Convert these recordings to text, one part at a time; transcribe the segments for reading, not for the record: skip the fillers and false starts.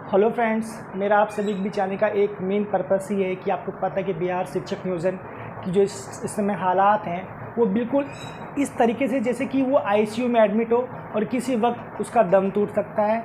Hello friends, मेरा आप सभी के बीच आने का एक मेन पर्पस ही है कि आपको पता है कि बिहार शिक्षक नियोजन की जो इस समय हालात हैं वो बिल्कुल इस तरीके से जैसे कि वो आईसीयू में एडमिट हो और किसी वक्त उसका दम टूट सकता है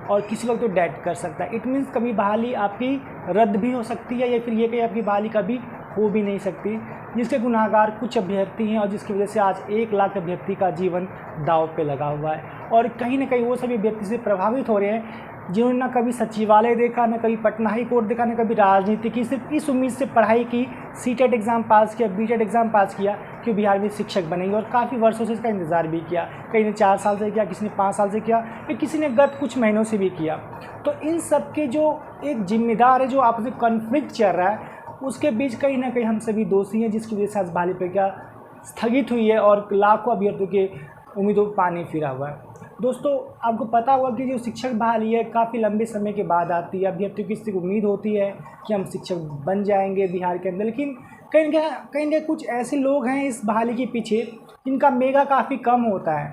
और किसी वक्त वो डेथ कर सकता है। इट मीन्स कभी बहाली आपकी रद्द भी हो सकती है या फिर ये कि आपकी बहाली कभी हो भी नहीं सकती, जिसके गुनाहगार कुछ अभ्यर्थी हैं और जिसकी वजह से आज 1 लाख अभ्यर्थी का जीवन दांव पे लगा हुआ है। और कहीं ना कहीं वो सभी अभ्यर्थी से प्रभावित हो रहे हैं जिन्होंने ना कभी सचिवालय देखा, ना कभी पटना हाई कोर्ट देखा, ना कभी राजनीति की, सिर्फ इस उम्मीद से पढ़ाई की, सीटेट एग्ज़ाम पास किया, बीटेट एग्ज़ाम पास किया कि बिहार में शिक्षक बनेंगे। और काफ़ी वर्षों से इसका इंतज़ार भी किया, कहीं ने 4 साल से किया, किसी ने 5 साल से किया, या किसी ने गत कुछ महीनों से भी किया। तो इन सब के जो एक जिम्मेदार है, जो आपस में कॉन्फ्लिक्ट चल रहा है, उसके बीच कहीं ना कहीं हम सभी दोषी हैं, जिसकी वजह से आज बहाली प्रक्रिया स्थगित हुई है और लाखों अभ्यर्थियों के उम्मीदों पर पानी फिरा हुआ है। दोस्तों, आपको पता होगा कि जो शिक्षक बहाली है काफ़ी लंबे समय के बाद आती है। अभ्यर्थियों की इससे उम्मीद होती है कि हम शिक्षक बन जाएंगे बिहार के अंदर, लेकिन कहीं ना कुछ ऐसे लोग हैं इस बहाली के पीछे जिनका मेगा काफ़ी कम होता है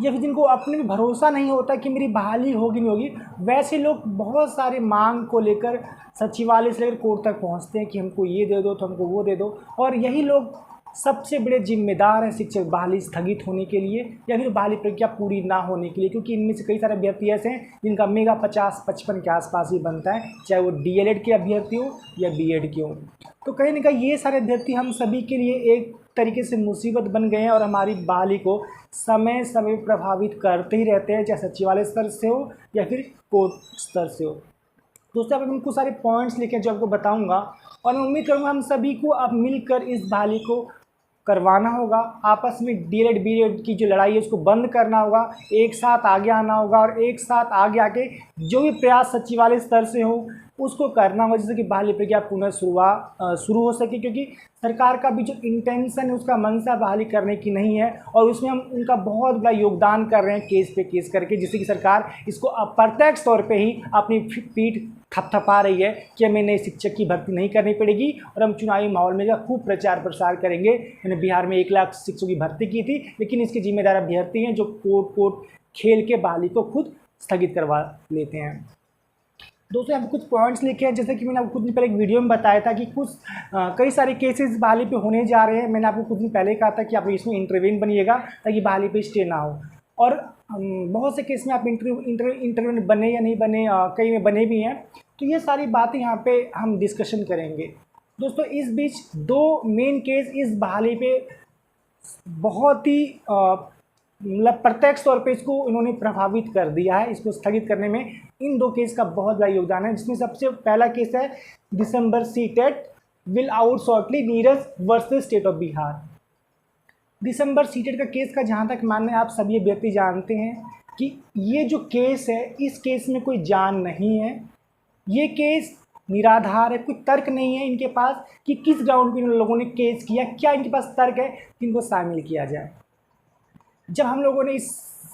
या फिर जिनको अपने भी भरोसा नहीं होता कि मेरी बहाली होगी नहीं होगी। वैसे लोग बहुत सारे मांग को लेकर सचिवालय से लेकर कोर्ट तक पहुंचते हैं कि हमको ये दे दो तो हमको वो दे दो, और यही लोग सबसे बड़े जिम्मेदार हैं शिक्षक बहाली स्थगित होने के लिए या फिर बहाली प्रक्रिया पूरी ना होने के लिए, क्योंकि इनमें से कई सारे अभ्यर्थी ऐसे हैं जिनका मेगा 50-55 के आसपास ही बनता है, चाहे वो डीएलएड के अभ्यर्थी हो या बीएड के हो। तो कहीं ना कहीं ये सारे अभ्यर्थी हम सभी के लिए एक तरीके से मुसीबत बन गए हैं और हमारी बहाली को समय समय प्रभावित करते ही रहते हैं, चाहे सचिवालय स्तर से हो या फिर कोर्ट स्तर से हो। दोस्तों, अब मैं कुछ सारे पॉइंट्स लेके जो आपको बताऊंगा और मैं उम्मीद करूंगा हम सभी को अब मिलकर इस बहाली को करवाना होगा। आपस में डीएलएड बीएड की जो लड़ाई है उसको बंद करना होगा, एक साथ आगे आना होगा और एक साथ आगे आके जो भी प्रयास सचिवालय स्तर से हो उसको करना होगा, जिससे कि बहाली प्रक्रिया पुनः शुरू हो सके। क्योंकि सरकार का भी जो इंटेंशन है, उसका मंशा बहाली करने की नहीं है और उसमें हम उनका बहुत बड़ा योगदान कर रहे हैं केस पे केस करके, जिससे कि सरकार इसको अप्रत्यक्ष तौर पे ही अपनी पीठ थपथपा रही है कि हमें नए शिक्षक की भर्ती नहीं करनी पड़ेगी और हम चुनावी माहौल में खूब प्रचार प्रसार करेंगे। मैंने बिहार में 1 लाख शिक्षकों की भर्ती की थी, लेकिन इसके जिम्मेदार अभ्यर्थी हैं जो कोर्ट खेल के बहाली को खुद स्थगित करवा लेते हैं। दोस्तों, यहाँ पे कुछ पॉइंट्स लिखे हैं, जैसे कि मैंने आपको कुछ दिन पहले एक वीडियो में बताया था कि कई सारे केसेस बहाली पे होने जा रहे हैं। मैंने आपको कुछ दिन पहले कहा था कि आप इसमें इंटरवेन बनिएगा ताकि बहाली पे स्टे ना हो, और बहुत से केस में आप इंटरवेन बने या नहीं बने, कई में बने भी हैं। तो ये सारी बातें यहाँ पे हम डिस्कशन करेंगे। दोस्तों, इस बीच 2 मेन केस इस बहाली पे बहुत ही मतलब प्रत्यक्ष तौर पे इसको इन्होंने प्रभावित कर दिया है। इसको स्थगित करने में इन 2 केस का बहुत बड़ा योगदान है, जिसमें सबसे पहला केस है December CTET will out shortly, Neeraj versus state of Bihar. दिसंबर सीटेट का केस का जहाँ तक मानना है, आप सभी अभ्यर्थी जानते हैं कि ये जो केस है, इस केस में कोई जान नहीं है, ये केस निराधार है, कोई तर्क नहीं है इनके पास कि किस ग्राउंड पे इन लोगों ने केस किया, क्या इनके पास तर्क है कि इनको शामिल किया जाए। जब हम लोगों ने इस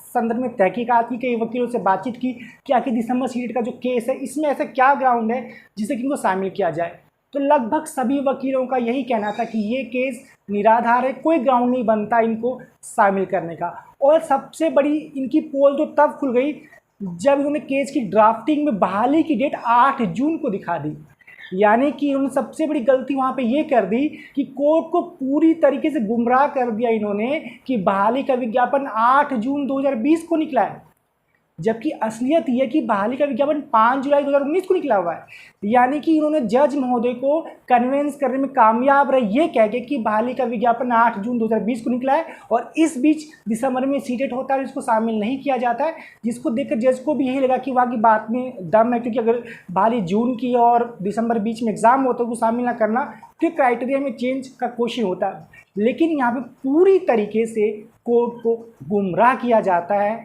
संदर्भ में तहकीकात की, कई वकीलों से बातचीत की कि आखिर दिसंबर सीटेट का जो केस है इसमें ऐसा क्या ग्राउंड है जिससे कि इनको शामिल किया जाए, तो लगभग सभी वकीलों का यही कहना था कि ये केस निराधार है, कोई ग्राउंड नहीं बनता इनको शामिल करने का। और सबसे बड़ी इनकी पोल तो तब खुल गई जब इन्होंने केस की ड्राफ्टिंग में बहाली की डेट 8 जून को दिखा दी। यानी कि उन्होंने सबसे बड़ी गलती वहाँ पे ये कर दी कि कोर्ट को पूरी तरीके से गुमराह कर दिया इन्होंने कि बहाली का विज्ञापन 8 जून 2020 को निकला है, जबकि असलियत यह कि बहाली का विज्ञापन 5 जुलाई 2019 को निकला हुआ है। यानी कि इन्होंने जज महोदय को कन्विंस करने में कामयाब रहे ये कह के कि बहाली का विज्ञापन 8 जून 2020 को निकला है और इस बीच दिसंबर में सीटेट होता है और इसको शामिल नहीं किया जाता है, जिसको देखकर जज को भी यही लगा कि वहाँ की बात में दम है, क्योंकि अगर बहाली जून की और दिसंबर बीच में एग्जाम होता है उसको शामिल ना करना तो क्राइटेरिया में चेंज का क्वेश्चन होता है। लेकिन यहाँ पर पूरी तरीके से कोर्ट को गुमराह किया जाता है,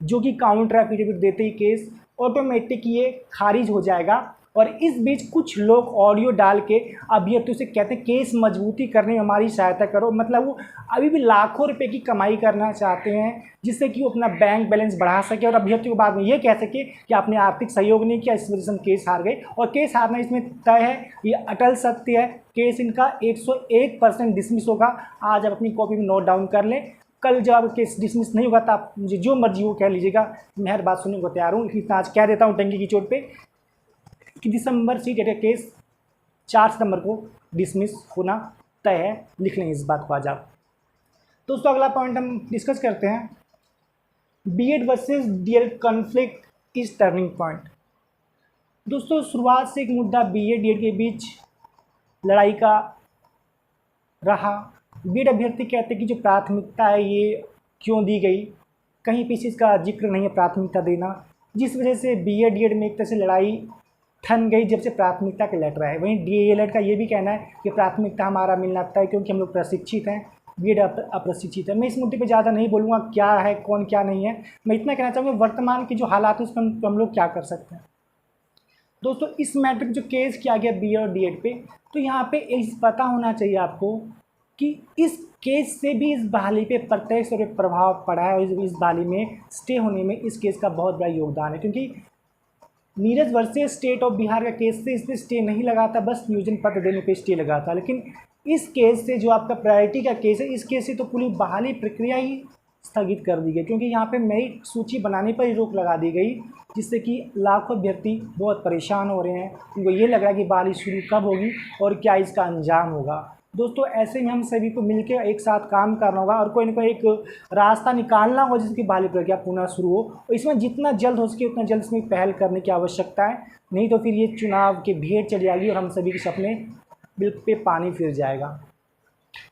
जो कि काउंटर एफिडेविट देते ही केस ऑटोमेटिक ये खारिज हो जाएगा। और इस बीच कुछ लोग ऑडियो डाल के अभ्यर्थियों से कहते हैं केस मजबूती करने में हमारी सहायता करो, मतलब वो अभी भी लाखों रुपए की कमाई करना चाहते हैं जिससे कि वो अपना बैंक बैलेंस बढ़ा सके और अभ्यर्थियों को बाद में ये कह सके कि आपने आर्थिक सहयोग नहीं किया, इस वजह से हम केस हार गए। और केस हारना इसमें तय है, ये अटल सत्य है। केस इनका 101% डिसमिस होगा। आज आप अपनी कॉपी में नोट डाउन कर लें। कल जब आपका केस डिसमिस नहीं होगा तो आप मुझे जो मर्जी वो कह लीजिएगा, मैं हर बात सुनने को तैयार हूँ। इतना आज कह देता हूँ टंकी की चोट पे कि दिसंबर सीट का केस 4 सितंबर को डिसमिस होना तय है। लिख लें इस बात को आज आप। दोस्तों अगला पॉइंट हम डिस्कस करते हैं, BEd versus DElEd conflict is turning point. दोस्तों शुरुआत से एक मुद्दा बीएड डीएड के बीच लड़ाई का रहा। बीएड अभ्यर्थी कहते हैं कि जो प्राथमिकता है ये क्यों दी गई, कहीं पे इसका जिक्र नहीं है प्राथमिकता देना, जिस वजह से बीएड डीएड में एक तरह से लड़ाई ठन गई जब से प्राथमिकता का लेटर आए। वहीं डीएलएड का ये भी कहना है कि प्राथमिकता हमारा मिलना तय, क्योंकि हम लोग प्रशिक्षित हैं, बीएड अप्रशिक्षित है। मैं इस मुद्दे पे ज़्यादा नहीं बोलूँगा क्या है कौन क्या नहीं है, मैं इतना कहना चाहूँगा वर्तमान के जो हालात है उस पर हम लोग क्या कर सकते हैं। दोस्तों इस मैटर जो केस किया गया बीएड और डीएड पे, तो यहाँ पे इस पता होना चाहिए आपको कि इस केस से भी इस बहाली पे प्रत्यक्ष और प्रभाव पड़ा है, और इस बहाली में स्टे होने में इस केस का बहुत बड़ा योगदान है। क्योंकि Neeraj versus state of Bihar का केस से इस पर स्टे नहीं लगा था, बस नियोजन पत्र देने पे स्टे लगा था। लेकिन इस केस से जो आपका प्रायोरिटी का केस है, इस केस से तो पूरी बहाली प्रक्रिया ही स्थगित कर दी गई, क्योंकि यहाँ पे मेरिट सूची बनाने पर ही रोक लगा दी गई, जिससे कि लाखों अभ्यर्थी बहुत परेशान हो रहे हैं। उनको ये लग रहा है कि बहाली शुरू कब होगी और क्या इसका अंजाम होगा। दोस्तों ऐसे में हम सभी को मिलकर एक साथ काम करना होगा और कोई ना कोई एक रास्ता निकालना होगा जिसकी बहाली प्रक्रिया पुनः शुरू हो, और इसमें जितना जल्द हो सके उतना जल्द इसमें पहल करने की आवश्यकता है। नहीं तो फिर ये चुनाव की भीड़ चली जाएगी और हम सभी के सपने बिल पे पानी फिर जाएगा।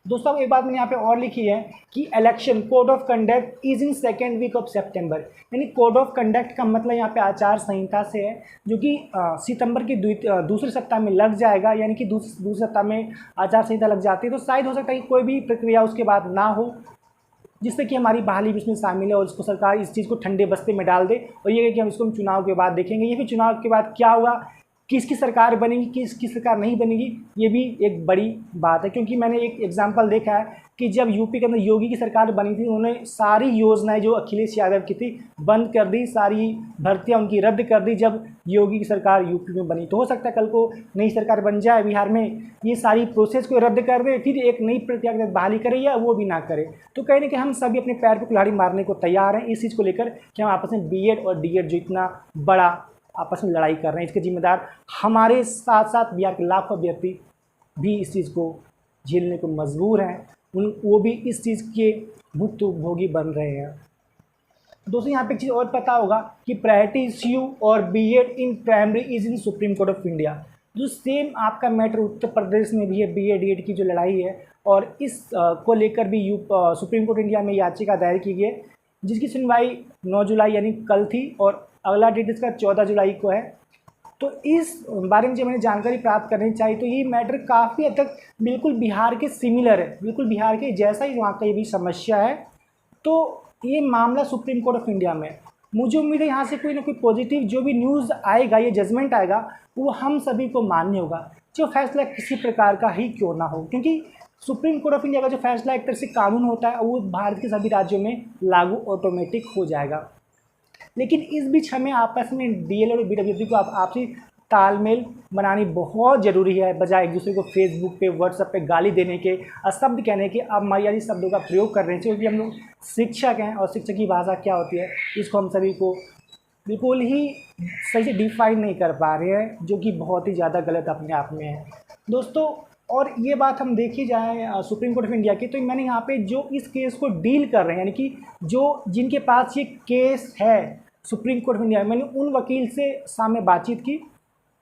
दोस्तों अब एक बात मैंने यहाँ पे और लिखी है कि election code of conduct is in second week of September, यानी कोड ऑफ कंडक्ट का मतलब यहाँ पे आचार संहिता से है, जो कि सितंबर के दूसरे सप्ताह में लग जाएगा। यानी कि दूसरे सप्ताह में आचार संहिता लग जाती है, तो शायद हो सकता है कि कोई भी प्रक्रिया उसके बाद ना हो, जिससे कि हमारी बहाली भी इसमें शामिल है और इसको सरकार इस चीज़ को ठंडे बस्ते में डाल दे और ये है कि हम इसको चुनाव के बाद देखेंगे। ये भी चुनाव के बाद क्या हुआ, किसकी सरकार बनेगी किसकी सरकार नहीं बनेगी, ये भी एक बड़ी बात है। क्योंकि मैंने एक एग्जांपल देखा है कि जब यूपी के अंदर योगी की सरकार बनी थी, उन्होंने सारी योजनाएं जो अखिलेश यादव की थी बंद कर दी, सारी भर्तियां उनकी रद्द कर दी जब योगी की सरकार यूपी में बनी। तो हो सकता है कल को नई सरकार बन जाए बिहार में, ये सारी प्रोसेस को रद्द कर दे, फिर एक नई प्रक्रिया के तहत बहाली करे या वो भी ना करे। तो कहीं ना कहीं हम सभी अपने पैर पर कुल्हाड़ी मारने को तैयार हैं इस चीज़ को लेकर कि हम आपस में बीएड और डीएड जो इतना बड़ा आपस में लड़ाई कर रहे हैं, इसके जिम्मेदार हमारे साथ साथ बिहार के लाखों अभ्यर्थी भी इस चीज़ को झेलने को मजबूर हैं, वो भी इस चीज़ के भुक्तभोगी बन रहे हैं। दोस्तों यहाँ पे एक चीज़ और पता होगा कि प्रायोरिटी इश्यू और BEd in primary is in supreme court of India. जो सेम आपका मैटर उत्तर प्रदेश में भी है, बीएड डीएड की जो लड़ाई है, और इस को लेकर भी सुप्रीम कोर्ट इंडिया में याचिका दायर की गई है, जिसकी सुनवाई 9 जुलाई यानी कल थी और अगला डेट इसका 14 जुलाई को है। तो इस बारे में जो मैंने जानकारी प्राप्त करनी चाहिए, तो ये मैटर काफ़ी हद तक बिल्कुल बिहार के सिमिलर है, बिल्कुल बिहार के जैसा ही वहाँ का ये भी समस्या है। तो ये मामला सुप्रीम कोर्ट ऑफ इंडिया में, मुझे उम्मीद है यहाँ से कोई ना कोई पॉजिटिव जो भी न्यूज़ आएगा, ये जजमेंट आएगा, वो हम सभी को मान्य होगा, जो फैसला किसी प्रकार का ही क्यों ना हो। क्योंकि सुप्रीम कोर्ट ऑफ इंडिया का जो फैसला एक तरह से कानून होता है, वो भारत के सभी राज्यों में लागू ऑटोमेटिक हो जाएगा। लेकिन इस बीच हमें आपस में डीएलएड और बीडब्ल्यूडी को आपसी तालमेल बनानी बहुत ज़रूरी है, बजाय एक दूसरे को फेसबुक पे व्हाट्सएप पे गाली देने के, अशब्द कहने के अमर्यादित शब्दों का प्रयोग कर रहे हैं। क्योंकि हम लोग शिक्षक हैं और शिक्षक की भाषा क्या होती है इसको हम सभी को बिल्कुल ही सही से डिफाइन नहीं कर पा रहे हैं, जो कि बहुत ही ज़्यादा गलत अपने आप में है दोस्तों। और ये बात हम देखी जाए सुप्रीम कोर्ट ऑफ इंडिया की, तो मैंने यहाँ पे जो इस केस को डील कर रहे हैं, यानी कि जो जिनके पास ये केस है सुप्रीम कोर्ट ऑफ इंडिया, मैंने उन वकील से सामने बातचीत की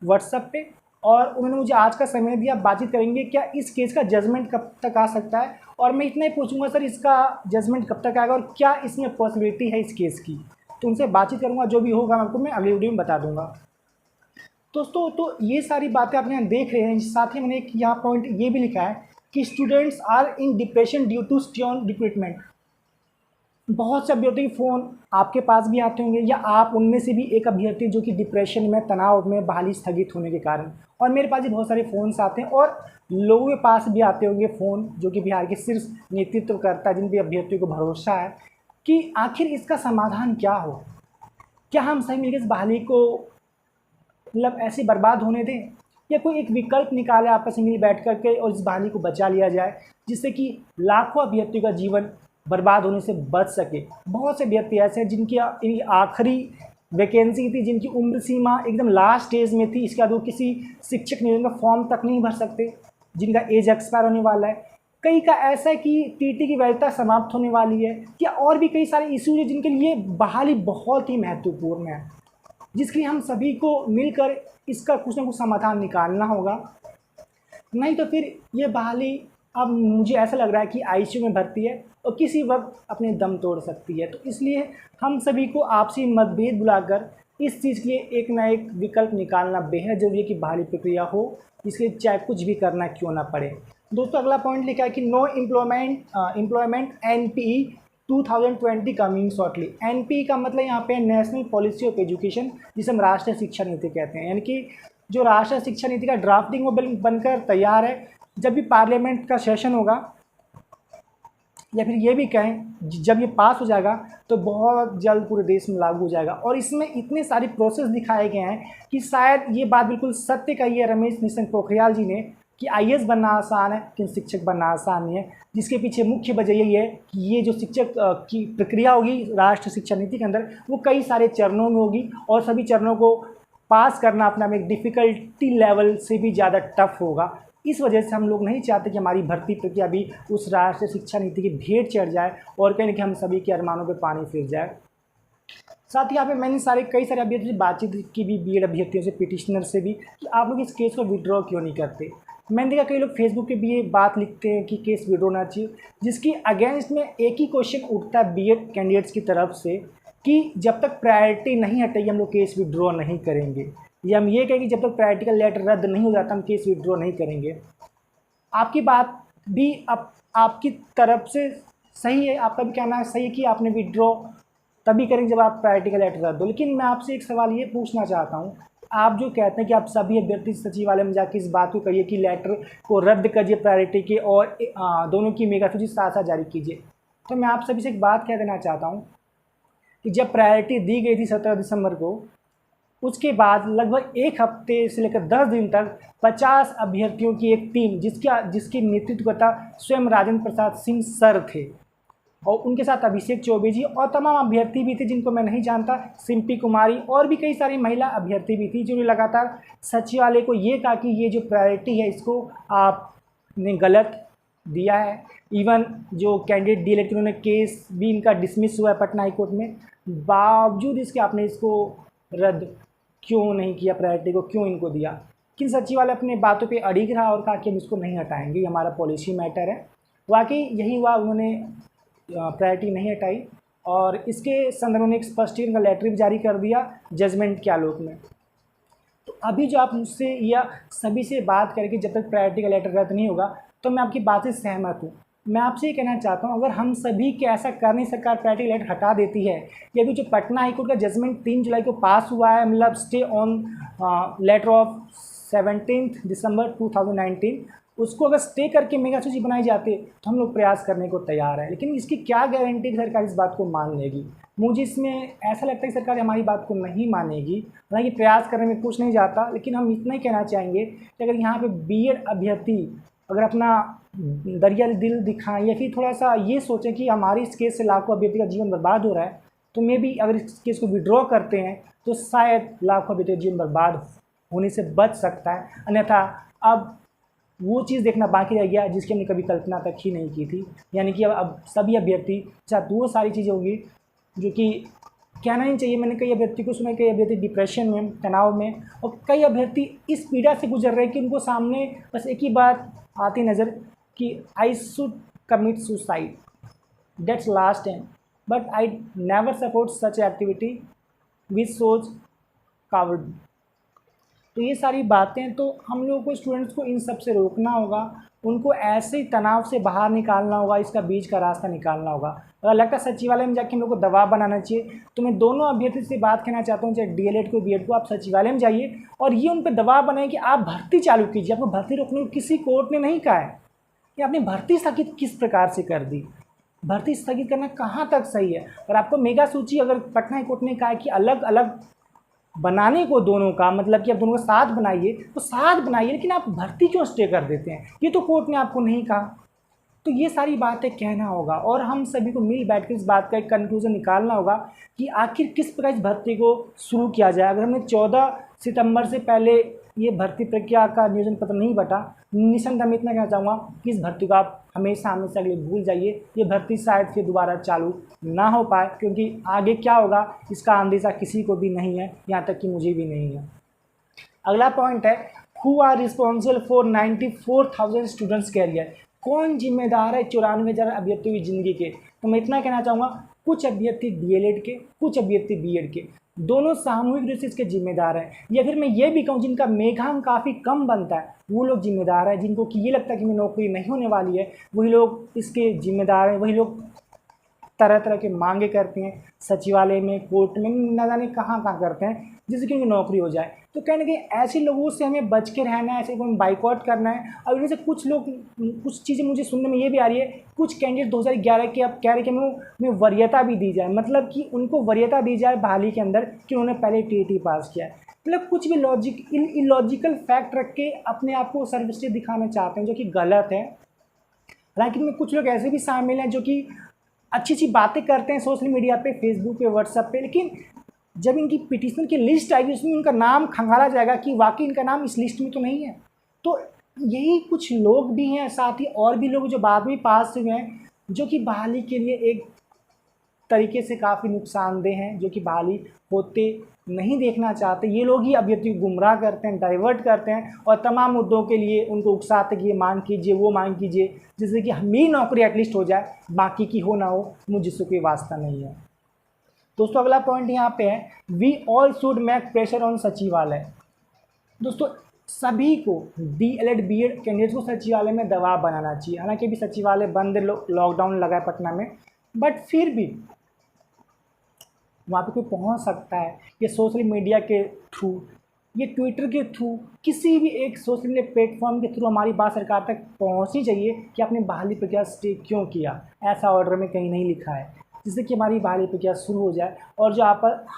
व्हाट्सएप पे, और उन्होंने मुझे आज का समय दिया, बातचीत करेंगे क्या इस केस का जजमेंट कब तक आ सकता है। और मैं इतना ही पूछूंगा सर इसका जजमेंट कब तक आएगा और क्या इसमें पॉसिबिलिटी है इस केस की, तो उनसे बातचीत करूँगा, जो भी होगा आपको मैं अगली वीडियो में बता दूँगा दोस्तों। तो ये सारी बातें आप यहाँ देख रहे हैं। साथ ही मैंने एक यहाँ पॉइंट ये भी लिखा है कि students are in depression due to student recruitment. बहुत से अभ्यर्थी के फ़ोन आपके पास भी आते होंगे, या आप उनमें से भी एक अभ्यर्थी जो कि डिप्रेशन में, तनाव में, बहाली स्थगित होने के कारण। और मेरे पास भी बहुत सारे फ़ोन्स आते हैं और लोगों के पास भी आते होंगे फ़ोन जो कि बिहार के शीर्ष नेतृत्व करता है, जिन भी अभ्यर्थियों को भरोसा है कि आखिर इसका समाधान क्या हो, क्या हम सही मिलकर इस बहाली को मतलब ऐसे बर्बाद होने दें, या कोई एक विकल्प निकाले आपस में मिल बैठ करके और इस बहाली को बचा लिया जाए, जिससे कि लाखों अभ्यर्थियों का जीवन बर्बाद होने से बच सके। बहुत से व्यक्ति ऐसे हैं जिनकी आखिरी वैकेंसी थी, जिनकी उम्र सीमा एकदम लास्ट स्टेज में थी, इसके बाद वो किसी शिक्षक नियोजन का फॉर्म तक नहीं भर सकते, जिनका एज एक्सपायर होने वाला है। कई का ऐसा है कि टीटी की वैधता समाप्त होने वाली है, या और भी कई सारे इश्यूज हैं जिनके लिए बहाली बहुत ही महत्वपूर्ण है, जिसके लिए हम सभी को मिलकर इसका कुछ ना कुछ समाधान निकालना होगा। नहीं तो फिर ये बहाली अब मुझे ऐसा लग रहा है कि आईसीयू में भर्ती है और किसी वक्त अपने दम तोड़ सकती है। तो इसलिए हम सभी को आपसी मतभेद बुलाकर इस चीज़ के लिए एक ना एक विकल्प निकालना बेहद जरूरी है कि बहाली प्रक्रिया हो, इसके लिए चाहे कुछ भी करना क्यों ना पड़े। दोस्तों अगला पॉइंट लिखा है कि know employment NPE 2020 coming shortly. NPE का मतलब यहाँ पे नेशनल पॉलिसी ऑफ एजुकेशन, जिसे हम राष्ट्रीय शिक्षा नीति कहते हैं। यानी कि जो राष्ट्रीय शिक्षा नीति का ड्राफ्टिंग वो बनकर तैयार है। जब भी पार्लियामेंट का सेशन होगा, या फिर ये भी कहें जब ये पास हो जाएगा, तो बहुत जल्द पूरे देश में लागू हो जाएगा। और इसमें इतने सारे प्रोसेस दिखाए गए हैं कि शायद ये बात बिल्कुल सत्य कही है रमेश निशंक पोखरियाल जी ने कि आईएएस बनना आसान है लेकिन शिक्षक बनना आसान नहीं है। जिसके पीछे मुख्य वजह यही है कि ये जो शिक्षक की प्रक्रिया होगी राष्ट्रीय शिक्षा नीति के अंदर, वो कई सारे चरणों में होगी और सभी चरणों को पास करना अपना में एक डिफ़िकल्टी लेवल से भी ज़्यादा टफ होगा। इस वजह से हम लोग नहीं चाहते कि हमारी भर्ती प्रक्रिया भी उस राष्ट्रीय शिक्षा नीति की भेंट चढ़ जाए और कहीं ना कहीं हम सभी के अरमानों पे पानी फिर जाए। साथ ही यहाँ पे मैंने कई सारे अभ्यर्थियों से बातचीत की भी, बीएड अभ्यर्थियों से, पिटिशनर से भी, कि आप लोग इस केस को विड्रॉ क्यों नहीं करते। मैंने देखा कई लोग फेसबुक पे भी ये बात लिखते हैं कि केस विड्रॉ होना चाहिए, जिसकी अगेंस्ट में एक ही क्वेश्चन उठता है बीएड कैंडिडेट्स की तरफ से कि जब तक प्रायोरिटी नहीं हटेगी हम लोग केस विड्रॉ नहीं करेंगे, या हम ये कहें कि जब तक प्रायोरिटी का लेटर रद्द नहीं हो जाता हम केस विड्रॉ नहीं करेंगे। आपकी बात भी आपकी तरफ से सही है, आपका भी कहना है सही है कि आपने विड्रॉ तभी करेंगे जब आप प्रायोरिटी का लेटर रद्द हो। लेकिन मैं आपसे एक सवाल ये पूछना चाहता हूँ, आप जो कहते हैं कि आप सभी अभ्यर्थी सचिवालय में जाकर इस बात को कहिए कि लेटर को रद्द करिए प्रायोरिटी के और दोनों की मेगा सूची साथ साथ जारी कीजिए, तो मैं आप सभी से एक बात कह देना चाहता हूँ कि जब प्रायोरिटी दी गई थी 17 दिसंबर को, उसके बाद लगभग एक हफ्ते से लेकर 10 दिन तक 50 अभ्यर्थियों की एक टीम जिसकी नेतृत्व करता स्वयं राजेंद्र प्रसाद सिंह सर थे, और उनके साथ अभिषेक चौबे जी और तमाम अभ्यर्थी भी थे जिनको मैं नहीं जानता, सिम्पी कुमारी और भी कई सारी महिला अभ्यर्थी भी थी, जो लगातार सचिवालय को ये कहा कि ये जो प्रायोरिटी है इसको आपने गलत दिया है। इवन जो कैंडिडेट डीएलएड उन्होंने केस भी इनका डिसमिस हुआ है पटना हाईकोर्ट में, बावजूद इसके आपने इसको रद्द क्यों नहीं किया, प्रायोरिटी को क्यों इनको दिया। लेकिन सचिवालय अपने बातों पे अड़िग रहा और कहा कि हम इसको नहीं हटाएंगे, ये हमारा पॉलिसी मैटर है। वाकई यही हुआ, उन्होंने प्रायोरिटी नहीं हटाई और इसके संदर्भ में एक स्पष्टीकरण का लेटर भी जारी कर दिया जजमेंट के आलोक में। तो अभी जो आप मुझसे या सभी से बात करें जब तक प्रायोरिटी का लेटर रद्द नहीं होगा, तो मैं आपकी बात से सहमत हूँ। मैं आपसे ये कहना चाहता हूँ, अगर हम सभी के ऐसा करने सरकार प्रायोरिटी लेटर हटा देती है, या भी जो पटना हाईकोर्ट का जजमेंट 3 जुलाई को पास हुआ है, मतलब स्टे ऑन लेटर ऑफ 17 दिसंबर 2019, उसको अगर स्टे करके मेगा सूची बनाई जाती तो हम लोग प्रयास करने को तैयार है। लेकिन इसकी क्या गारंटी कि सरकार इस बात को मान लेगी। मुझे इसमें ऐसा लगता है कि सरकार हमारी बात को नहीं मानेगी। हालांकि प्रयास करने में कुछ नहीं जाता, लेकिन हम इतना ही कहना चाहेंगे कि अगर यहाँ पे बीएड अभ्यर्थी अगर अपना दरिया दिल दिखाएं या फिर थोड़ा सा ये सोचें कि हमारी इस केस से लाखों अभ्यर्थी का जीवन बर्बाद हो रहा है, तो मे भी अगर इस केस को विड्रॉ करते हैं तो शायद लाखों अभ्यर्थी का जीवन बर्बाद होने से बच सकता है। अन्यथा अब वो चीज़ देखना बाकी रह गया जिसकी हमने कभी कल्पना तक ही नहीं की थी। यानी कि अब सभी अभ्यर्थी साथ वो सारी चीज़ें होंगी जो कि कहना ही चाहिए। मैंने कई अभ्यर्थी को सुना, कई अभ्यर्थी डिप्रेशन में, तनाव में, और कई अभ्यर्थी इस पीड़ा से गुजर रहे हैं कि उनको सामने बस एक ही बात आती नज़र कि I should commit suicide, that's last time, but I never support such activity which shows coward. तो ये सारी बातें तो हम लोगों को स्टूडेंट्स को इन सब से रोकना होगा, उनको ऐसे ही तनाव से बाहर निकालना होगा, इसका बीच का रास्ता निकालना होगा। अगर लगता है सचिवालय में जाके हम लोग को दबाव बनाना चाहिए, तो मैं दोनों अभ्यर्थी से बात कहना चाहता हूँ, चाहे डीएलएड को बीएड को, आप सचिवालय में जाइए और ये उन पर दबाव बनाएं कि आप भर्ती चालू कीजिए। आपको भर्ती रोकने को किसी कोर्ट ने नहीं कहा है कि आपने भर्ती स्थगित किस प्रकार से कर दी। भर्ती स्थगित करना कहाँ तक सही है। और आपको मेगा सूची अगर पटना हाईकोर्ट ने कहा है कि अलग अलग बनाने को दोनों का, मतलब कि आप दोनों का साथ बनाइए, तो साथ बनाइए, लेकिन आप भर्ती क्यों स्टे कर देते हैं, ये तो कोर्ट ने आपको नहीं कहा। तो ये सारी बातें कहना होगा और हम सभी को मिल बैठ कर इस बात का एक कंक्लूजन निकालना होगा कि आखिर किस प्रकार इस भर्ती को शुरू किया जाए। अगर हमने 14 सितंबर से पहले ये भर्ती प्रक्रिया का नियोजन पत्र नहीं बटा, निसंदेह मैं इतना कहना चाहूँगा कि इस भर्ती को आप हमेशा हमेशा के लिए भूल जाइए। ये भर्ती शायद फिर दोबारा चालू ना हो पाए, क्योंकि आगे क्या होगा इसका अंदेशा किसी को भी नहीं है, यहाँ तक कि मुझे भी नहीं है। अगला पॉइंट है, who are responsible for 94,000 students career. कौन जिम्मेदार है 94,000 अभ्यर्थियों की ज़िंदगी के। तो मैं इतना कहना चाहूँगा, कुछ अभ्यर्थी डीएलएड के, कुछ अभ्यर्थी बीएड के, दोनों सामूहिक रूप से इसके जिम्मेदार हैं। या फिर मैं ये भी कहूँ जिनका मेघांक काफ़ी कम बनता है वो लोग जिम्मेदार हैं, जिनको कि ये लगता है कि मेरी नौकरी नहीं होने वाली है, वही लोग इसके जिम्मेदार हैं। वही लोग तरह तरह के मांगे करते हैं, सचिवालय में, कोर्ट में, न जाने कहाँ करते हैं, जिससे कि उनकी नौकरी हो जाए। तो कहने के ऐसे लोगों से हमें बच के रहना है, ऐसे को हमें बाइकआउट करना है। और इनमें से कुछ लोग, कुछ चीज़ें मुझे सुनने में ये भी आ रही है, कुछ कैंडिडेट 2011 के अब कह रहे कि हमें वरीयता भी दी जाए, मतलब कि उनको वरीयता दी जाए बहाली के अंदर कि उन्होंने पहले टीईटी पास किया है। मतलब कुछ भी इलॉजिकल फैक्ट रख के अपने आप को सर्वश्रेष्ठ दिखाना चाहते हैं, जो कि गलत है। हालांकि इनमें कुछ लोग ऐसे भी शामिल हैं जो कि अच्छी अच्छी बातें करते हैं सोशल मीडिया पे, फेसबुक पे, व्हाट्सएप पे, लेकिन जब इनकी पिटीशन की लिस्ट आएगी उसमें उनका नाम खंगाला जाएगा कि वाकई इनका नाम इस लिस्ट में तो नहीं है। तो यही कुछ लोग भी हैं, साथ ही और भी लोग जो बाद में पास हुए हैं, जो कि बहाली के लिए एक तरीके से काफ़ी नुकसानदेह हैं, जो कि बहाली होते नहीं देखना चाहते। ये लोग ही अभ्यर्थी को गुमराह करते हैं, डाइवर्ट करते हैं और तमाम मुद्दों के लिए उनको उकसाते कि ये मांग कीजिए, वो मांग कीजिए, जिससे कि मेरी नौकरी एटलीस्ट हो जाए, बाकी की हो ना हो मुझसे कोई वास्ता नहीं है। दोस्तों अगला पॉइंट यहाँ पे है, we all should make pressure on सचिवालय। दोस्तों सभी को डीएलएड बीएड कैंडिडेट्स को सचिवालय में दबाव बनाना चाहिए। हालांकि अभी सचिवालय बंद, लॉकडाउन लगा है पटना में, बट फिर भी वहाँ पे कोई पहुँच सकता है। ये सोशल मीडिया के थ्रू, ये ट्विटर के थ्रू, किसी भी एक सोशल मीडिया प्लेटफॉर्म के थ्रू हमारी बात सरकार तक पहुँचनी चाहिए कि आपने बहाली प्रक्रिया स्टे क्यों किया। ऐसा ऑर्डर में कहीं नहीं लिखा है, जिससे कि हमारी बहाली प्रक्रिया शुरू हो जाए और जो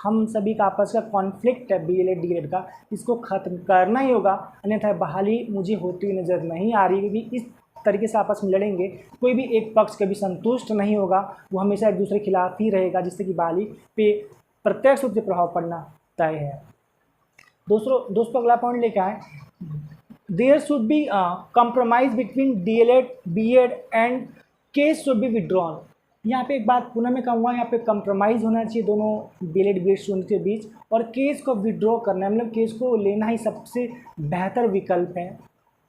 हम सभी का आपस का कॉन्फ्लिक्ट है बीएलएड डीएलएड का, इसको ख़त्म करना ही होगा। अन्यथा बहाली मुझे होती हुई नज़र नहीं आ रही, क्योंकि इस तरीके से आपस में लड़ेंगे कोई भी एक पक्ष कभी संतुष्ट नहीं होगा, वो हमेशा एक दूसरे के खिलाफ ही रहेगा, जिससे कि बहाली पे प्रत्यक्ष रूप से प्रभाव पड़ना तय है। दोस्तों अगला पॉइंट लेकर आए, there should be compromise between DElEd BEd and case should be withdrawn. यहाँ पे एक बात पुनः मैं कहूँगा, यहाँ पे कंप्रोमाइज़ होना चाहिए दोनों डीएलएड बीएड स्टूडेंट के बीच, और केस को विड्रॉ करना है, मतलब केस को लेना ही सबसे बेहतर विकल्प है।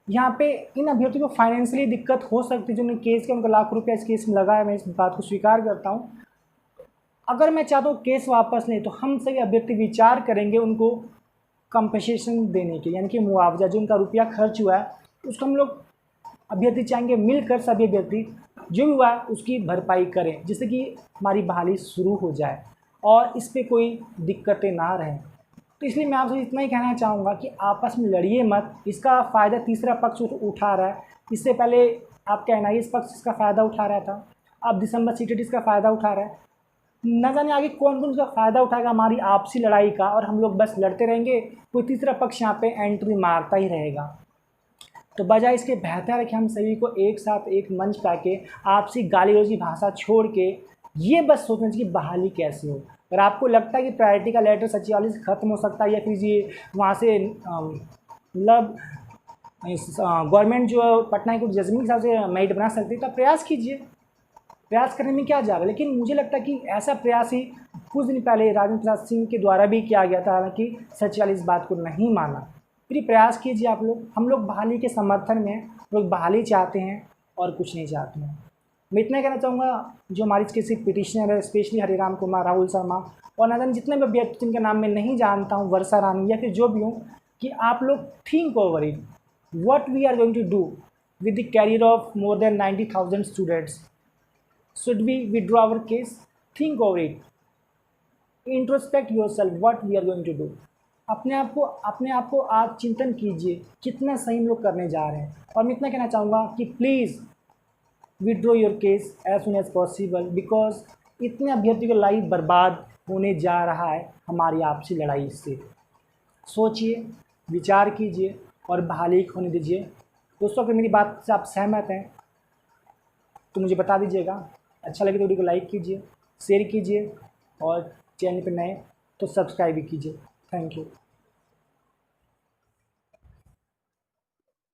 यहाँ पे इन अभ्यर्थियों को फाइनेंशियली दिक्कत हो सकती है, जो उन्हें केस के उनको लाख रुपया इस केस में लगा है, मैं इस बात को स्वीकार करता हूँ। अगर मैं चाहता हूँ केस वापस लें तो हम सभी अभ्यर्थी विचार करेंगे उनको कंपनसेशन देने के, यानी कि मुआवजा जो उनका रुपया खर्च हुआ है उसको हम लोग अभ्यर्थी चाहेंगे मिलकर सभी अभ्यर्थी जो भी हुआ है उसकी भरपाई करें, जिससे कि हमारी बहाली शुरू हो जाए और इस पर कोई दिक्कतें ना रहें। तो इसलिए मैं आपसे इतना ही कहना चाहूँगा कि आपस में लड़िए मत। इसका फ़ायदा तीसरा पक्ष उठा रहा है। इससे पहले आपका एनआईएस पक्ष इसका फ़ायदा उठा रहा था, अब दिसंबर सीटेट इसका फ़ायदा उठा रहा है। न जाने आगे कौन कौन इसका फ़ायदा उठाएगा हमारी आपसी लड़ाई का, और हम लोग बस लड़ते रहेंगे, कोई तीसरा पक्ष यहाँ पे एंट्री मारता ही रहेगा। तो बजाय इसके बेहतर है कि हम सभी को एक साथ एक मंच पाके आपसी गाली गलौज की भाषा छोड़ के ये बस सोचना चाहिए कि बहाली कैसे हो। अगर आपको लगता है कि प्रायोरिटी का लेटर सचिवालय से ख़त्म हो सकता है, या फिर ये वहाँ से मतलब गवर्नमेंट जो पटना की जजमेंट के हिसाब से मेरिट बना सकती है, तो प्रयास कीजिए, प्रयास करने में क्या जा रहा है। लेकिन मुझे लगता है कि ऐसा प्रयास ही कुछ दिन पहले राजेंद्र प्रसाद सिंह के द्वारा भी किया गया था, हालांकि सचिवालय इस बात को नहीं माना। फिर प्रयास कीजिए आप लोग, हम लोग बहाली के समर्थन में, लोग बहाली चाहते हैं और कुछ नहीं चाहते हैं। मैं इतना कहना चाहूँगा, जो हमारी किसी पिटिशनर है, स्पेशली हरिराम कुमार, राहुल शर्मा और न जाने जितने भी अभ्यर्थी जिनके नाम मैं नहीं जानता हूँ, वर्षा रानी या फिर जो भी हूँ, कि आप लोग think over it, what we are going to do with the career of more than 90,000 students. Should we withdraw our case? Think over it. Introspect yourself. What we are going to do? अपने आप को आप चिंतन कीजिए कितना सही हम लोग करने जा रहे हैं। और मैं इतना कहना चाहूँगा कि please withdraw your case as soon as possible, because इतने अभ्यर्थी का लाइफ बर्बाद होने जा रहा है हमारी आपसी लड़ाई से। सोचिए, विचार कीजिए और बहाली होने दीजिए। दोस्तों अगर मेरी बात से आप सहमत हैं तो मुझे बता दीजिएगा। अच्छा लगे तो वीडियो को लाइक कीजिए, शेयर कीजिए और चैनल पर नए तो सब्सक्राइब भी कीजिए। Thank you.